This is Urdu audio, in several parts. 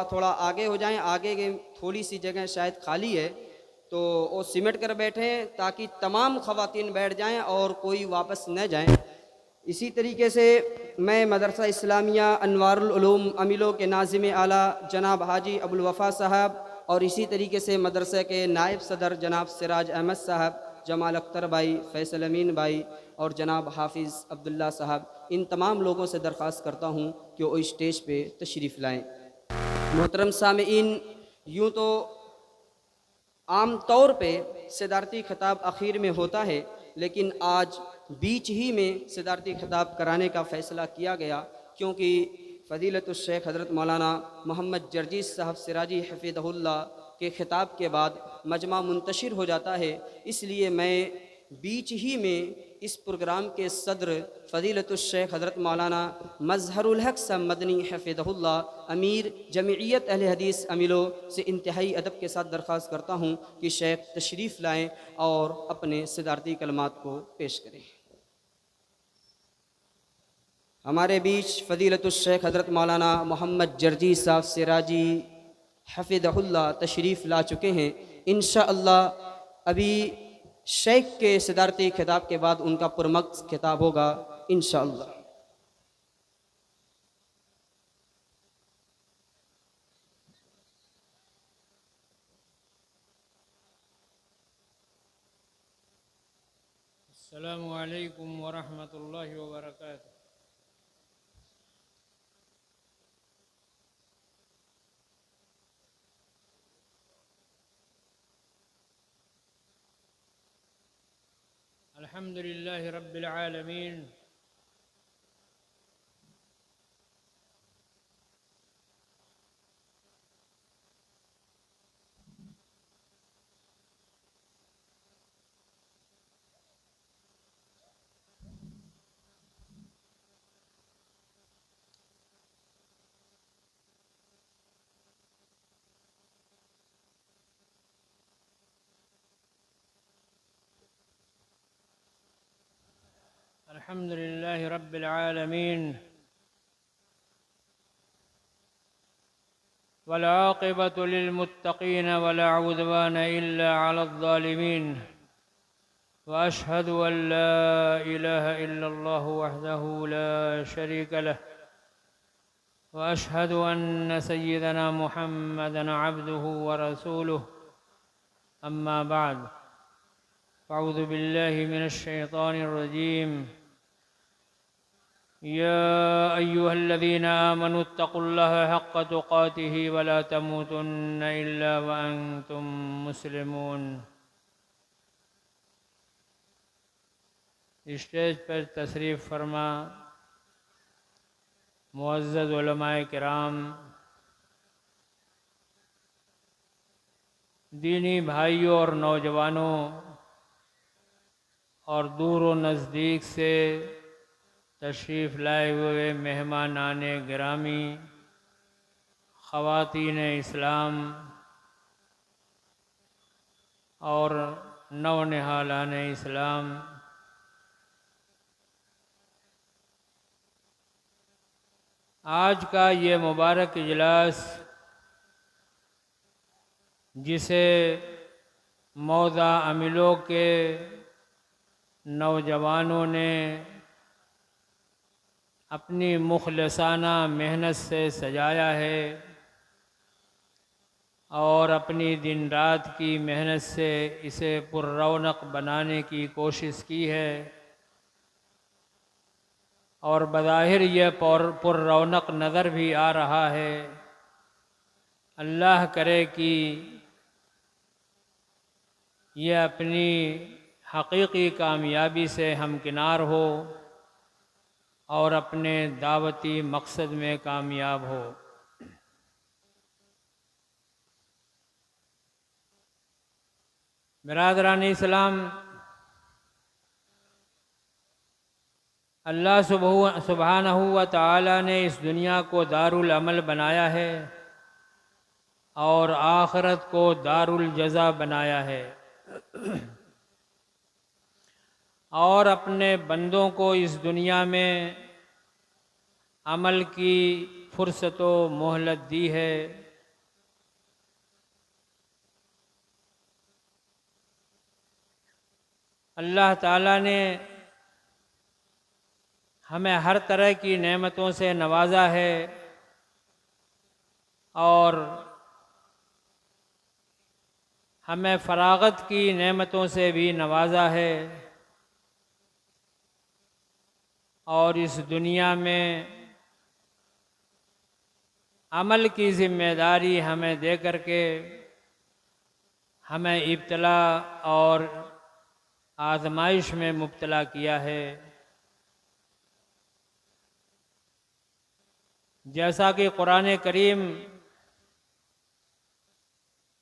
تھوڑا آگے ہو جائیں، آگے کی تھوڑی سی جگہ شاید خالی ہے تو وہ سمٹ کر بیٹھیں تاکہ تمام خواتین بیٹھ جائیں اور کوئی واپس نہ جائیں۔ اسی طریقے سے میں مدرسہ اسلامیہ انوار العلوم امیلو کے ناظم اعلیٰ جناب حاجی ابوالوفا صاحب اور اسی طریقے سے مدرسہ کے نائب صدر جناب سراج احمد صاحب، جمال اختر بھائی، فیصل امین بھائی اور جناب حافظ عبداللہ صاحب، ان تمام لوگوں سے درخواست کرتا ہوں کہ وہ اسٹیج پہ تشریف لائیں۔ محترم سامعین، یوں تو عام طور پہ صدارتی خطاب اخیر میں ہوتا ہے، لیکن آج بیچ ہی میں صدارتی خطاب کرانے کا فیصلہ کیا گیا، کیونکہ فضیلت الشیخ حضرت مولانا محمد جرجیس صاحب سراجی حفظہ اللہ کے خطاب کے بعد مجمع منتشر ہو جاتا ہے، اس لیے میں بیچ ہی میں اس پروگرام کے صدر فضیلت الشیخ حضرت مولانا مظہر الحق صاحب مدنی حفظہ اللہ امیر جمعیت اہل حدیث امیلو سے انتہائی ادب کے ساتھ درخواست کرتا ہوں کہ شیخ تشریف لائیں اور اپنے صدارتی کلمات کو پیش کریں۔ ہمارے بیچ فضیلت الشیخ حضرت مولانا محمد جرجیس صاحب سراجی حفظہ اللہ تشریف لا چکے ہیں۔ انشاءاللہ ابھی شیخ کے صدارتی خطاب کے بعد ان کا پرمکس خطاب ہوگا انشاءاللہ۔ السلام علیکم ورحمۃ اللہ وبرکاتہ۔ الحمد للہ رب العالمین، الحمد للہ رب العالمین، والعاقبة للمتقین ولا عدوان إلا على الظالمین، وأشهد أن لا إله إلا الله وحده لا شريك له، وأشهد أن سيدنا محمدا عبده ورسوله، أما بعد، أعوذ بالله من الشيطان الرجيم، يا أيها الذين آمنوا اتقوا الله حق تقاته ولا تموتن إلا وأنتم مسلمون۔ اسٹیج پر تشریف فرما معزز علماء کرام، دینی بھائیوں اور نوجوانوں اور دور و نزدیک سے تشریف لائے ہوئے مہمانان گرامی، خواتین اسلام اور نونہالان اسلام، آج کا یہ مبارک اجلاس جسے موضع امیلو کے نوجوانوں نے اپنی مخلصانہ محنت سے سجایا ہے اور اپنی دن رات کی محنت سے اسے پر رونق بنانے کی کوشش کی ہے، اور بظاہر یہ پر رونق نظر بھی آ رہا ہے۔ اللہ کرے کہ یہ اپنی حقیقی کامیابی سے ہمکنار ہو اور اپنے دعوتی مقصد میں کامیاب ہو۔ برادران اسلام، اللہ سبحانہ و تعالی نے اس دنیا کو دار العمل بنایا ہے اور آخرت کو دار الجزا بنایا ہے، اور اپنے بندوں کو اس دنیا میں عمل کی فرصت و مہلت دی ہے۔ اللہ تعالیٰ نے ہمیں ہر طرح کی نعمتوں سے نوازا ہے اور ہمیں فراغت کی نعمتوں سے بھی نوازا ہے، اور اس دنیا میں عمل کی ذمہ داری ہمیں دے کر کے ہمیں ابتلا اور آزمائش میں مبتلا کیا ہے۔ جیسا کہ قرآن کریم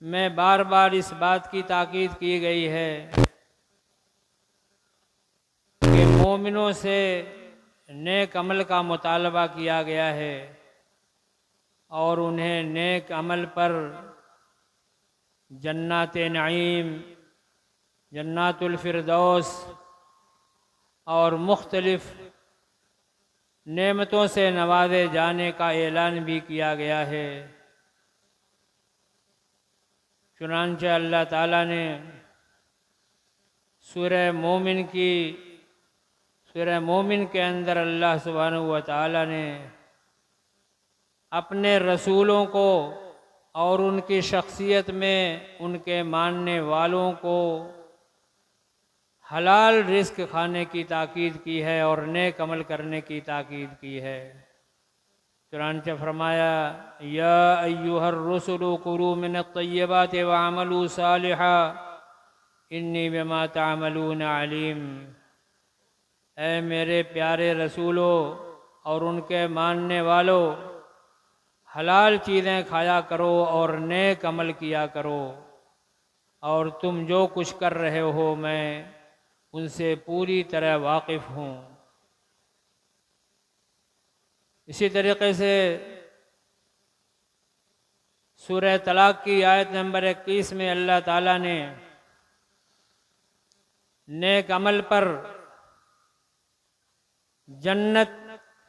میں بار بار اس بات کی تاکید کی گئی ہے کہ مومنوں سے نیک عمل کا مطالبہ کیا گیا ہے اور انہیں نیک عمل پر جنات نعیم، جنات الفردوس اور مختلف نعمتوں سے نوازے جانے کا اعلان بھی کیا گیا ہے۔ چنانچہ اللہ تعالیٰ نے سورہ مومن کے اندر اللہ سبحانہ و تعالیٰ نے اپنے رسولوں کو اور ان کی شخصیت میں ان کے ماننے والوں کو حلال رزق کھانے کی تاکید کی ہے اور نیک عمل کرنے کی تاکید کی ہے۔ چنانچہ فرمایا یا ایھا الرسل کلوا من الطیبات واعملوا صالحا انی بما تعملون علیم۔ اے میرے پیارے رسولو اور ان کے ماننے والو، حلال چیزیں کھایا کرو اور نیک عمل کیا کرو، اور تم جو کچھ کر رہے ہو میں ان سے پوری طرح واقف ہوں۔ اسی طریقے سے سورہ طلاق کی آیت نمبر 21 میں اللہ تعالیٰ نے نیک عمل پر جنت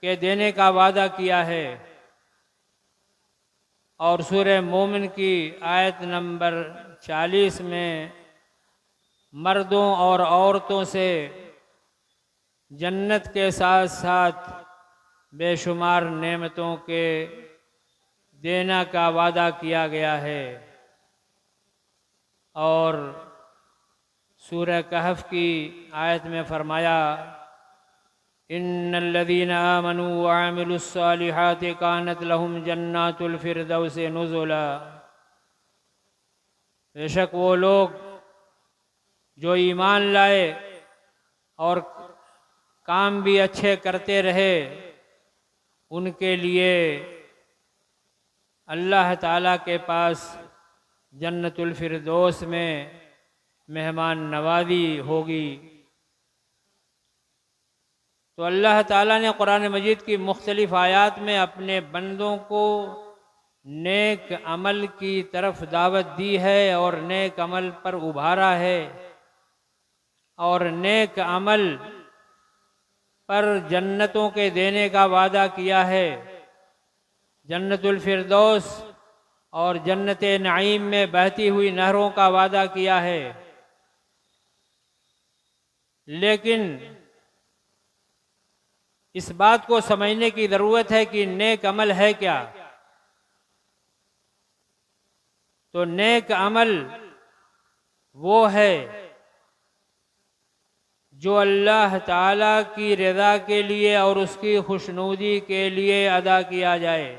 کے دینے کا وعدہ کیا ہے، اور سورہ مومن کی آیت نمبر 40 میں مردوں اور عورتوں سے جنت کے ساتھ ساتھ بے شمار نعمتوں کے دینا کا وعدہ کیا گیا ہے۔ اور سورہ کہف کی آیت میں فرمایا ان الذین آمنوا وعملوا الصالحات کانت لهم جنات الفردوس نزلا۔ بے شک وہ لوگ جو ایمان لائے اور کام بھی اچھے کرتے رہے، ان کے لیے اللہ تعالیٰ کے پاس جنت الفردوس میں مہمان نوازی ہوگی۔ تو اللہ تعالیٰ نے قرآن مجید کی مختلف آیات میں اپنے بندوں کو نیک عمل کی طرف دعوت دی ہے اور نیک عمل پر ابھارا ہے، اور نیک عمل پر جنتوں کے دینے کا وعدہ کیا ہے۔ جنت الفردوس اور جنت نعیم میں بہتی ہوئی نہروں کا وعدہ کیا ہے۔ لیکن اس بات کو سمجھنے کی ضرورت ہے کہ نیک عمل ہے کیا؟ تو نیک عمل وہ ہے جو اللہ تعالیٰ کی رضا کے لیے اور اس کی خوشنودی کے لیے ادا کیا جائے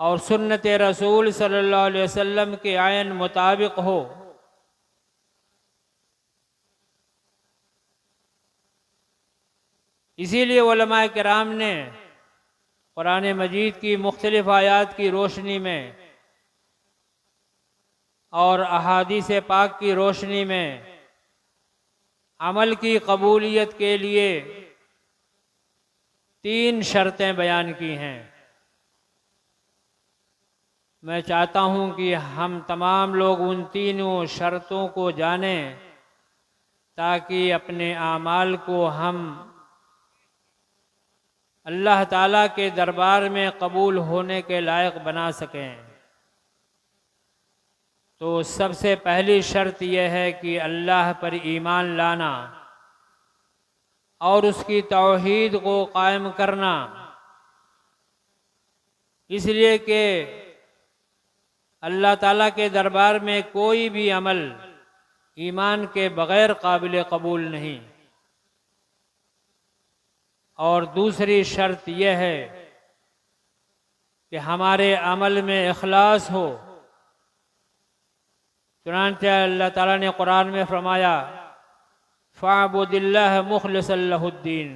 اور سنت رسول صلی اللہ علیہ وسلم کے عین مطابق ہو۔ اسی لیے علماء کرام نے قرآن مجید کی مختلف آیات کی روشنی میں اور احادیث پاک کی روشنی میں عمل کی قبولیت کے لیے 3 شرطیں بیان کی ہیں۔ میں چاہتا ہوں کہ ہم تمام لوگ ان تینوں شرطوں کو جانیں تاکہ اپنے اعمال کو ہم اللہ تعالیٰ کے دربار میں قبول ہونے کے لائق بنا سکیں، تو سب سے پہلی شرط یہ ہے کہ اللہ پر ایمان لانا اور اس کی توحید کو قائم کرنا، اس لیے کہ اللہ تعالیٰ کے دربار میں کوئی بھی عمل ایمان کے بغیر قابل قبول نہیں۔ اور دوسری شرط یہ ہے کہ ہمارے عمل میں اخلاص ہو۔ چنانچہ اللہ تعالیٰ نے قرآن میں فرمایا فَاعْبُدِ اللَّهَ مُخْلِصًا لَهُ الدِّينَ،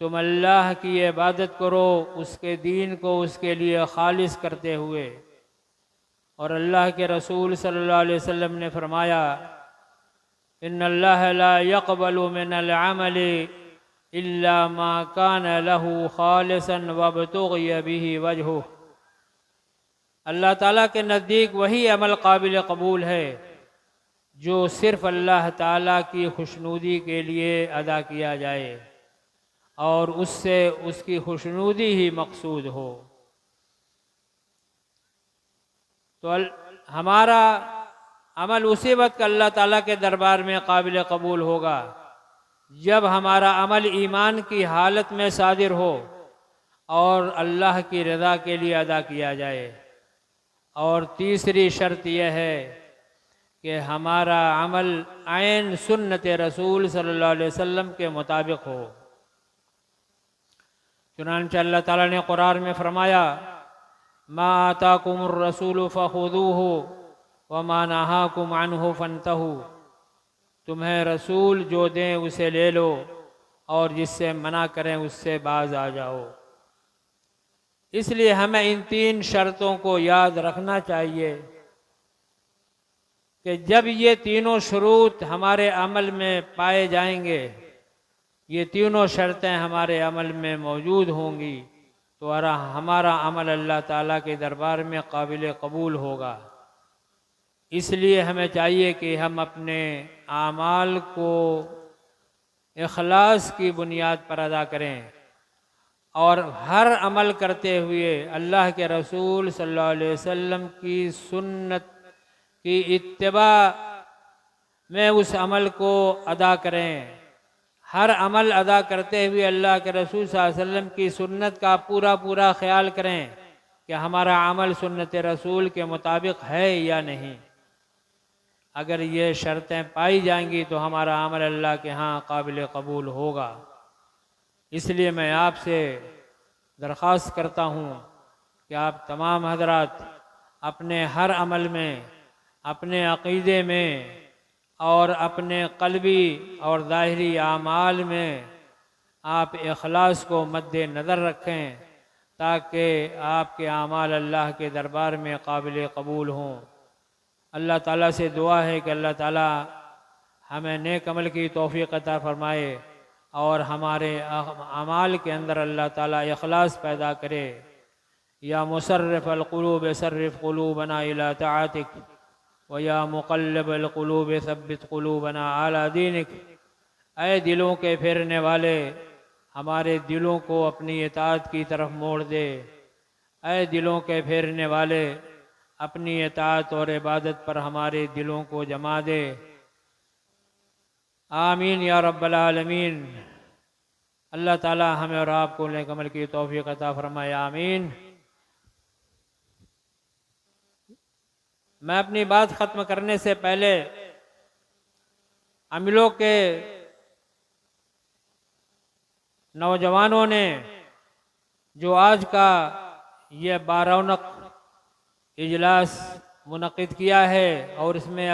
تم اللہ کی عبادت کرو اس کے دین کو اس کے لیے خالص کرتے ہوئے۔ اور اللہ کے رسول صلی اللہ علیہ وسلم نے فرمایا ان اللہ لا يقبل من العمل الا ما كان له خالصا وابتغي به وجهه، اللہ تعالیٰ کے نزدیک وہی عمل قابل قبول ہے جو صرف اللہ تعالیٰ کی خوشنودی کے لیے ادا کیا جائے اور اس سے اس کی خوشنودی ہی مقصود ہو۔ تو ہمارا عمل اسی وقت اللہ تعالیٰ کے دربار میں قابل قبول ہوگا جب ہمارا عمل ایمان کی حالت میں صادر ہو اور اللہ کی رضا کے لیے ادا کیا جائے۔ اور تیسری شرط یہ ہے کہ ہمارا عمل عین سنت رسول صلی اللہ علیہ وسلم کے مطابق ہو۔ چنانچہ اللہ تعالیٰ نے قرآن میں فرمایا ما آتاکم الرسول فخذوہ وما نہاکم عنہ فانتہوا، تمہیں رسول جو دیں اسے لے لو اور جس سے منع کریں اس سے باز آ جاؤ۔ اس لیے ہمیں ان تین شرطوں کو یاد رکھنا چاہیے کہ جب یہ تینوں شروط ہمارے عمل میں پائے جائیں گے، یہ تینوں شرطیں ہمارے عمل میں موجود ہوں گی تو ہمارا عمل اللہ تعالیٰ کے دربار میں قابل قبول ہوگا۔ اس لیے ہمیں چاہیے کہ ہم اپنے اعمال کو اخلاص کی بنیاد پر ادا کریں اور ہر عمل کرتے ہوئے اللہ کے رسول صلی اللہ علیہ وسلم کی سنت کی اتباع میں اس عمل کو ادا کریں۔ ہر عمل ادا کرتے ہوئے اللہ کے رسول صلی اللہ علیہ وسلم کی سنت کا پورا خیال کریں کہ ہمارا عمل سنت رسول کے مطابق ہے یا نہیں۔ اگر یہ شرطیں پائی جائیں گی تو ہمارا عمل اللہ کے ہاں قابل قبول ہوگا۔ اس لیے میں آپ سے درخواست کرتا ہوں کہ آپ تمام حضرات اپنے ہر عمل میں، اپنے عقیدے میں اور اپنے قلبی اور ظاہری اعمال میں آپ اخلاص کو مد نظر رکھیں تاکہ آپ کے اعمال اللہ کے دربار میں قابل قبول ہوں۔ اللہ تعالیٰ سے دعا ہے کہ اللہ تعالیٰ ہمیں نیک عمل کی توفیق عطا فرمائے اور ہمارے اعمال کے اندر اللہ تعالیٰ اخلاص پیدا کرے۔ یا مصرف القلوب صرف قلوبنا الی طاعتک ویا مقلب القلوب ثبت قلوبنا علی دینک، اے دلوں کے پھیرنے والے ہمارے دلوں کو اپنی اطاعت کی طرف موڑ دے، اے دلوں کے پھیرنے والے اپنی اطاعت اور عبادت پر ہمارے دلوں کو جما دے۔ آمین یا رب العالمین۔ اللہ تعالی ہمیں اور آپ کو نیک عمل کی توفیق عطا فرمائے، آمین۔ میں اپنی بات ختم کرنے سے پہلے عملوں کے نوجوانوں نے جو آج کا یہ بارونق اجلاس منعقد کیا ہے اور اس میں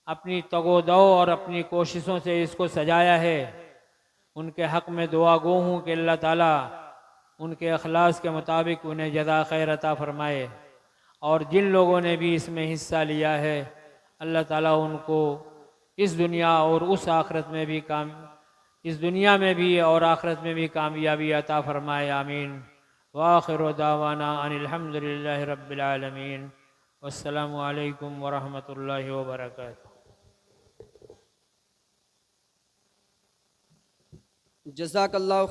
اپنی تگ و دو اور اپنی کوششوں سے اس کو سجایا ہے، ان کے حق میں دعا گو ہوں کہ اللہ تعالیٰ ان کے اخلاص کے مطابق انہیں جزا خیر عطا فرمائے، اور جن لوگوں نے بھی اس میں حصہ لیا ہے اللہ تعالیٰ ان کو اس دنیا اور اس آخرت میں بھی اس دنیا میں بھی اور آخرت میں بھی کامیابی عطا فرمائے، آمین۔ وآخر دعوانا ان الحمد للہ رب العالمین، والسلام علیکم ورحمۃ اللہ وبرکاتہ۔ جزاک اللہ